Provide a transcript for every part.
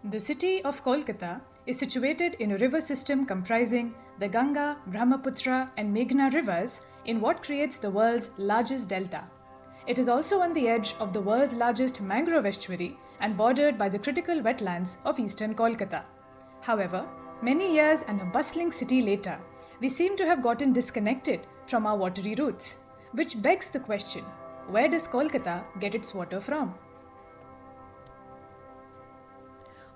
The city of Kolkata is situated in a river system comprising the Ganga, Brahmaputra, and Meghna rivers in what creates the world's largest delta. It is also on the edge of the world's largest mangrove estuary and bordered by the critical wetlands of eastern Kolkata. However, many years and a bustling city later, we seem to have gotten disconnected from our watery roots, which begs the question, where does Kolkata get its water from?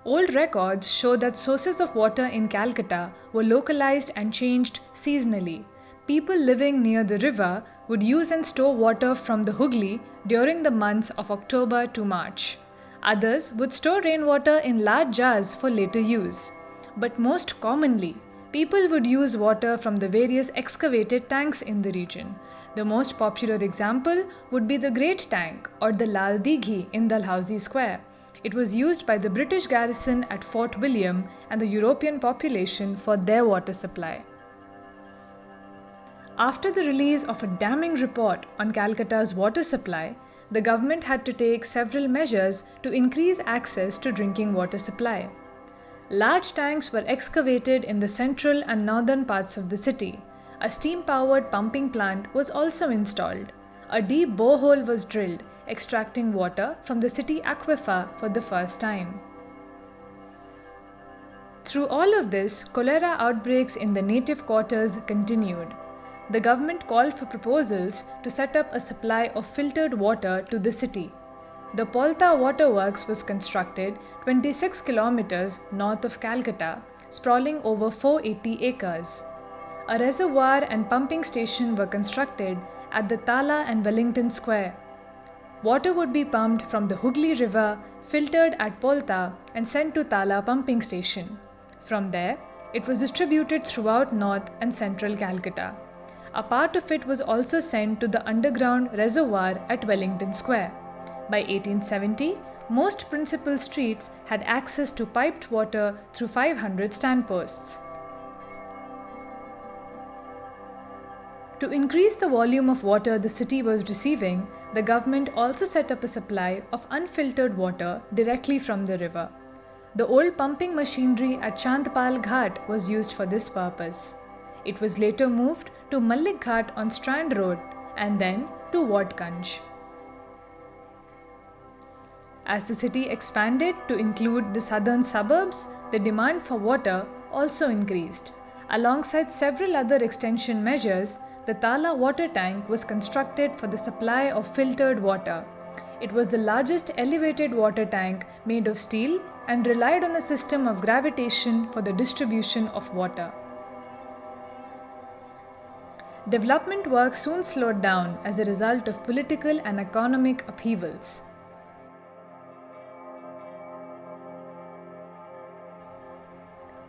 Old records show that sources of water in Calcutta were localized and changed seasonally. People living near the river would use and store water from the Hooghly during the months of October to March. Others would store rainwater in large jars for later use. But most commonly, people would use water from the various excavated tanks in the region. The most popular example would be the Great Tank or the Lal Dighi in Dalhousie Square. It was used by the British garrison at Fort William and the European population for their water supply. After the release of a damning report on Calcutta's water supply, the government had to take several measures to increase access to drinking water supply. Large tanks were excavated in the central and northern parts of the city. A steam-powered pumping plant was also installed. A deep borehole was drilled, extracting water from the city aquifer for the first time. Through all of this, cholera outbreaks in the native quarters continued. The government called for proposals to set up a supply of filtered water to the city. The Polta Waterworks was constructed 26 kilometers north of Calcutta, sprawling over 480 acres. A reservoir and pumping station were constructed at the Tala and Wellington Square. Water would be pumped from the Hooghly River, filtered at Polta, and sent to Tala pumping station. From there, it was distributed throughout North and Central Calcutta. A part of it was also sent to the underground reservoir at Wellington Square. By 1870, most principal streets had access to piped water through 500 standposts. To increase the volume of water the city was receiving, the government also set up a supply of unfiltered water directly from the river. The old pumping machinery at Chandpal Ghat was used for this purpose. It was later moved to Malik Ghat on Strand Road and then to Watganj. As the city expanded to include the southern suburbs, the demand for water also increased. Alongside several other extension measures, the Tala water tank was constructed for the supply of filtered water. It was the largest elevated water tank made of steel and relied on a system of gravitation for the distribution of water. Development work soon slowed down as a result of political and economic upheavals.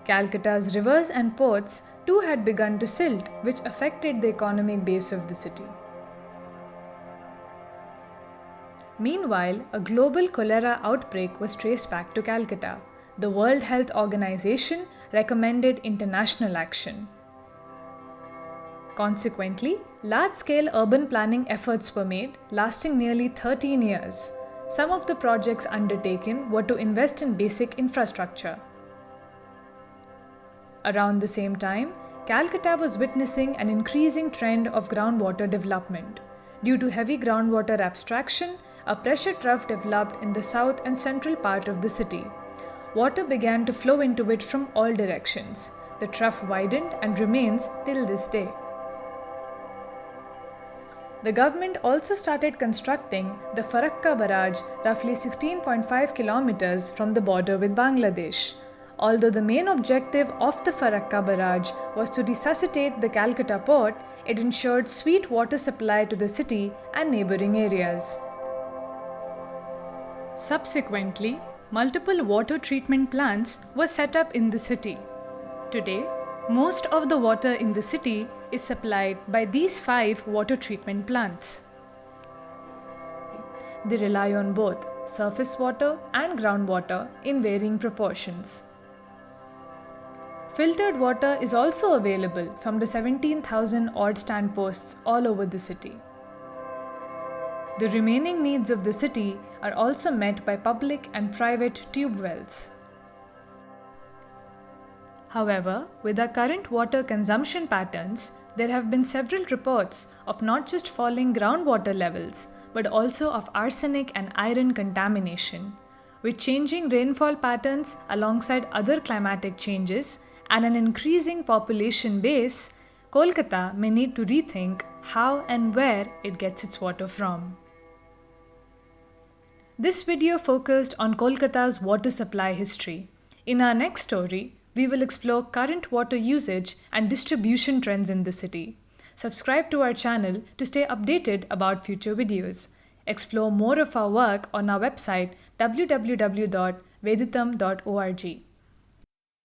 Calcutta's rivers and ports too had begun to silt, which affected the economic base of the city. Meanwhile, a global cholera outbreak was traced back to Calcutta. The World Health Organization recommended international action. Consequently, large-scale urban planning efforts were made, lasting nearly 13 years. Some of the projects undertaken were to invest in basic infrastructure. Around the same time, Calcutta was witnessing an increasing trend of groundwater development. Due to heavy groundwater abstraction, a pressure trough developed in the south and central part of the city. Water began to flow into it from all directions. The trough widened and remains till this day. The government also started constructing the Farakka Barrage, roughly 16.5 kilometers from the border with Bangladesh. Although the main objective of the Farakka Barrage was to resuscitate the Calcutta port, it ensured sweet water supply to the city and neighboring areas. Subsequently, multiple water treatment plants were set up in the city. Today, most of the water in the city is supplied by these 5 water treatment plants. They rely on both surface water and groundwater in varying proportions. Filtered water is also available from the 17,000 odd standposts all over the city. The remaining needs of the city are also met by public and private tube wells. However, with our current water consumption patterns, there have been several reports of not just falling groundwater levels, but also of arsenic and iron contamination. With changing rainfall patterns alongside other climatic changes and an increasing population base, Kolkata may need to rethink how and where it gets its water from. This video focused on Kolkata's water supply history. In our next story, we will explore current water usage and distribution trends in the city. Subscribe to our channel to stay updated about future videos. Explore more of our work on our website www.veditam.org.